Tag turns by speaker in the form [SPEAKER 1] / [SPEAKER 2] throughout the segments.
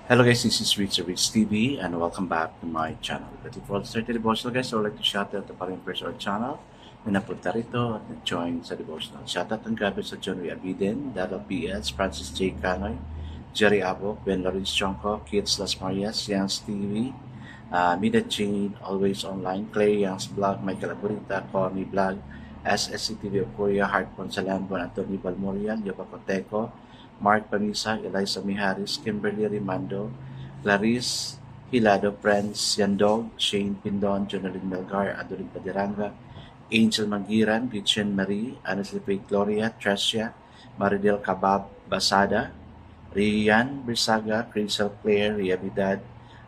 [SPEAKER 1] Hello guys, this is Rich TV and welcome back to my channel. But before I start the devotional guys, I would like to shout out to parang first our channel na napunta rito at nag-join sa devotional. Shout out ang gabi sa John W. Abiden, Dado PS, Francis J. Canoy, Jerry Abo, Ben Lawrence Chonko, Kids Las Marias, Youngs TV, Mida Jane, Always Online, Clay Youngs Vlog, Michael Aburita, Corny Vlog, SSC TV of Korea, Heart Ponsalan, Anthony Balmorian, Yoba Coteco, Mark Panisa, Eliza Miharis, Kimberly Rimando, Clarice Hilado, Friends, Yandog, Shane Pindon, Jonalyn Melgar, Adorin Padiranga, Angel Mangiran, Gretchen Marie, Honestly Faith Gloria, Tresia, Maridel Cabab Basada, Rian Brisaga, Crystal Claire, Ria Vidad,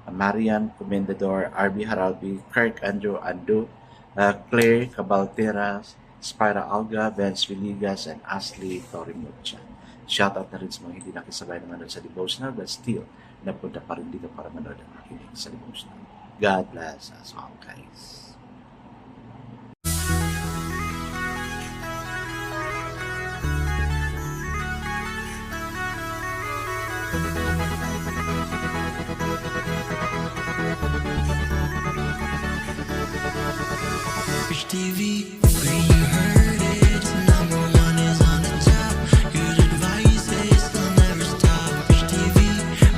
[SPEAKER 1] Marian Comendador, RB Haralbi, Kirk Andrew Andu, Claire Cabaltera, Spira Alga, Vince Villegas, and Ashley Torimucha. Shoutout na rin sa mga hindi nakisabay naman sa devotional but still napunta pa rin dito para manood ang makinig sa devotional. God bless us all guys.
[SPEAKER 2] Rich TV, where you heard it, number one is on the top. Good advice is will never stop. Rich TV,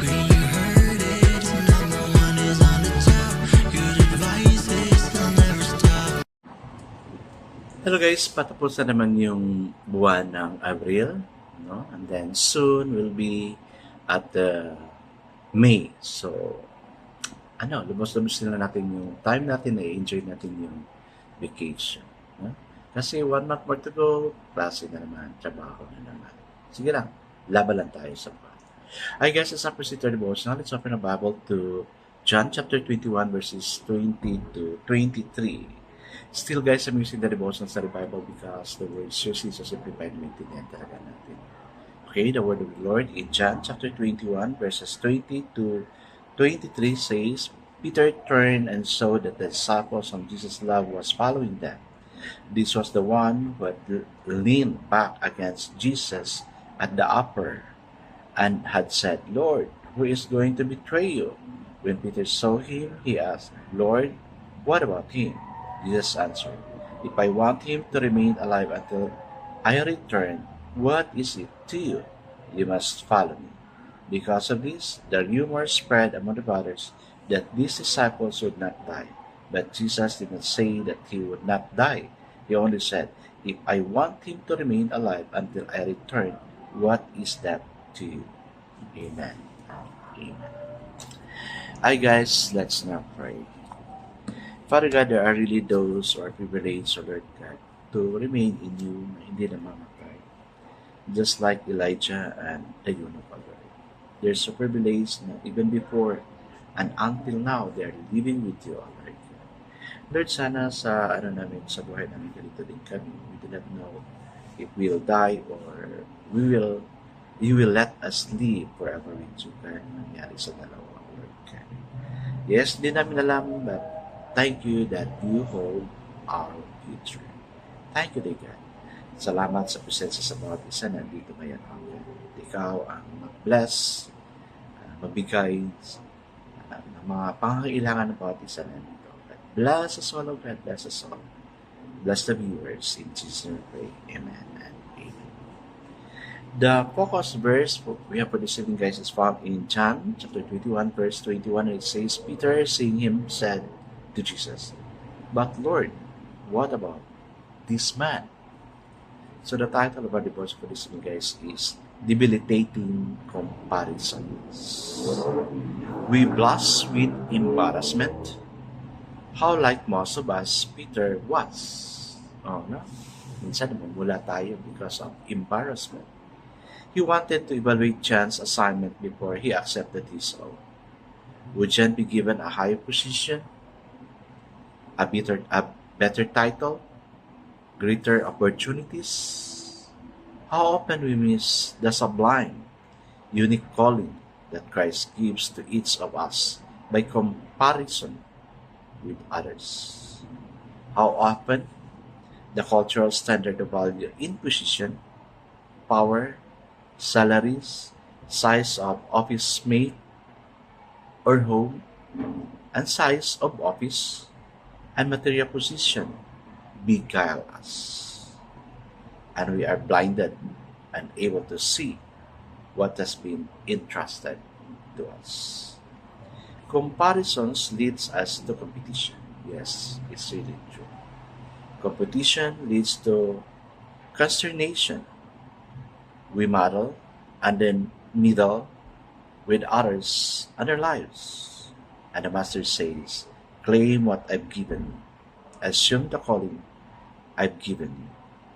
[SPEAKER 2] where you heard it, number one is on the top. Good advice is will never stop.
[SPEAKER 1] Hello guys, patapos na naman yung buwan ng Abril, no? And then soon will be at May. So, lubos-lubos na natin yung time natin, enjoy natin yung vacation. No? Kasi 1 month more to go, klase na naman, trabaho na naman. Sige lang, laban lang tayo sa buwan. I guess as a procedure devotional, let's open the Bible to John chapter 21 verses 20 to 23. Still guys, I'm using the devotional study Bible because the word seriously so simplified and maintained talaga natin. Okay, the word of the Lord in John chapter 21 verses 20 to 23 says, Peter turned and saw that the disciples of Jesus' love was following them. This was the one who had leaned back against Jesus at the upper and had said, Lord, who is going to betray you? When Peter saw him, he asked, Lord, what about him? Jesus answered, If I want him to remain alive until I return, what is it to you? You must follow me. Because of this, the rumor spread among the brothers that these disciples would not die. But Jesus did not say that he would not die. He only said, If I want him to remain alive until I return, what is that to you? Amen. Amen. Hi guys, let's now pray. Father God, there are really those who are privileged, O Lord God, to remain in you na hindi na mamatay. Just like Elijah and the eunuch, O Lord. They're so privileged na even before and until now, they are living with you, O Lord God. Lord, sana sa sa buhay namin ganito din kami. We do not know if we'll die or you will let us live forever with you. Kaya nangyari sa dalawa, O Lord God. Yes, di namin alam, but thank you that you hold our future. Thank you, dear God. Salamat sa presensya sa bawat isa na nandito ngayon, O God. Ikaw ang mag-bless, magbigay ng mga pangangailangan ng bawat isa na nandito. God bless us all, O God. Bless us all. Bless the viewers. In Jesus' name we pray. Amen and amen. The focus verse we have for this evening, guys, is found in John chapter 21, verse 21. And it says, Peter, seeing him, said to Jesus, But Lord, what about this man? So the title of our devotion for this evening, guys, is Debilitating Comparisons. We blush with embarrassment. How like most of us, Peter was. Oh no? Minsan namumula tayo because of embarrassment. He wanted to evaluate John's assignment before he accepted his own. Would John be given a higher position, a better title, greater opportunities? How often we miss the sublime, unique calling that Christ gives to each of us by comparison with others. How often the cultural standard of value in position, power, salaries, size of office mate, or home, and size of office, and material position beguile us, and we are blinded and able to see what has been entrusted to us. Comparisons leads us to competition. Yes, it's really true. Competition leads to consternation. We model and then meddle with others and their lives. And the Master says, claim what I've given, assume the calling I've given you,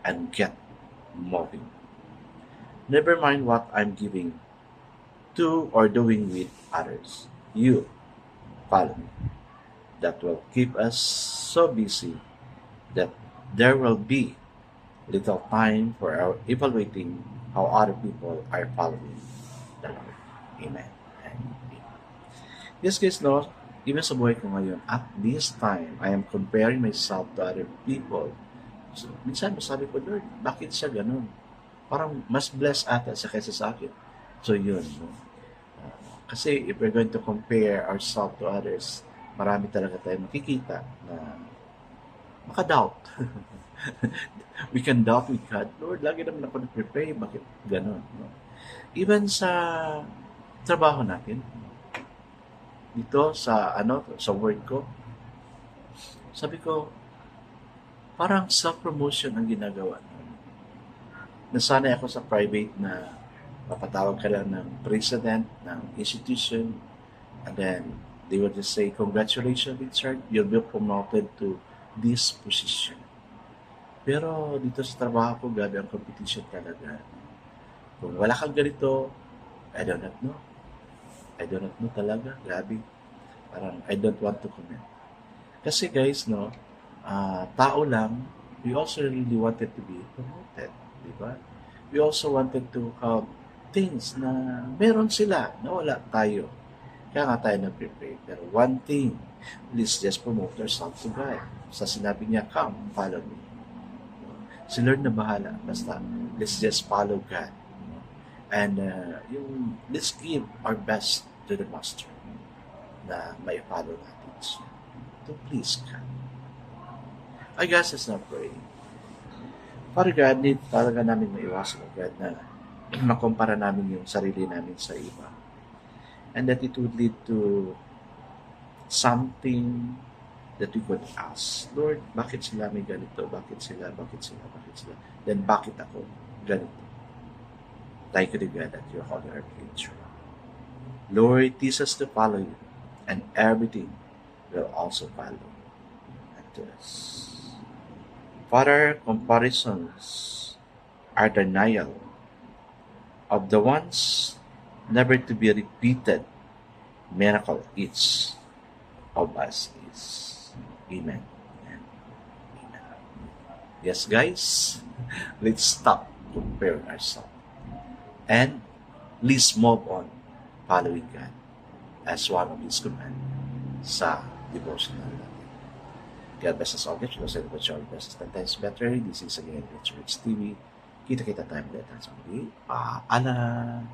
[SPEAKER 1] and get moving. Never mind what I'm giving to or doing with others. You follow me. That will keep us so busy that there will be little time for our evaluating how other people are following the Lord. Amen. And amen. Yes guys, no, even sa buhay ko ngayon, at this time, I am comparing myself to other people. So, minsan masabi ko, Lord, bakit siya ganun? Parang mas blessed ata siya kaysa sa akin. So yun, no? Kasi if we're going to compare ourselves to others, marami talaga tayong makikita na makadoubt. We can doubt with God. Lord, lagi naman ako nag-pray. Bakit ganun? No? Even sa trabaho natin, dito sa sa work ko, sabi ko, parang self-promotion ang ginagawa. Nasanay ako sa private na papatawag ka lang ng president ng institution, and then they will just say, congratulations, Richard, you'll be promoted to this position. Pero dito sa trabaho ko, grabe ang competition talaga. Kung wala kang ganito, I do not know. I do not know talaga. Grabe. Parang I don't want to comment. Kasi guys, no, tao lang, we also really wanted to be promoted. Diba? We also wanted to have things na meron sila na wala tayo. Kaya nga tayo nag-prepare. Pero one thing, let's just promote ourselves to God. Sa sinabi niya, come, follow me. Si Lord na bahala. Basta, let's just follow God. And let's give our best to the Master na may follow natin siya. To please God. I guess let's not pray. Father God, need talaga namin maiwasan, God, na makumpara namin yung sarili namin sa iba. And that it would lead to something that we could ask, Lord, bakit sila may ganito? Bakit sila? Then bakit ako ganito? Thank you to God that you're holy our creature. Lord, teach us to follow you, and everything will also follow unto us. Father, comparisons are denial of the ones never to be repeated miracle each of us is. Amen. Amen. Amen. Yes, guys, let's stop comparing ourselves and let's move on following God as one of His commands sa devotional natin. God bless us all. Get you know, celebrate your best 10 times better. This is again Rich TV. Kita-kita tayo ulit. Paalam!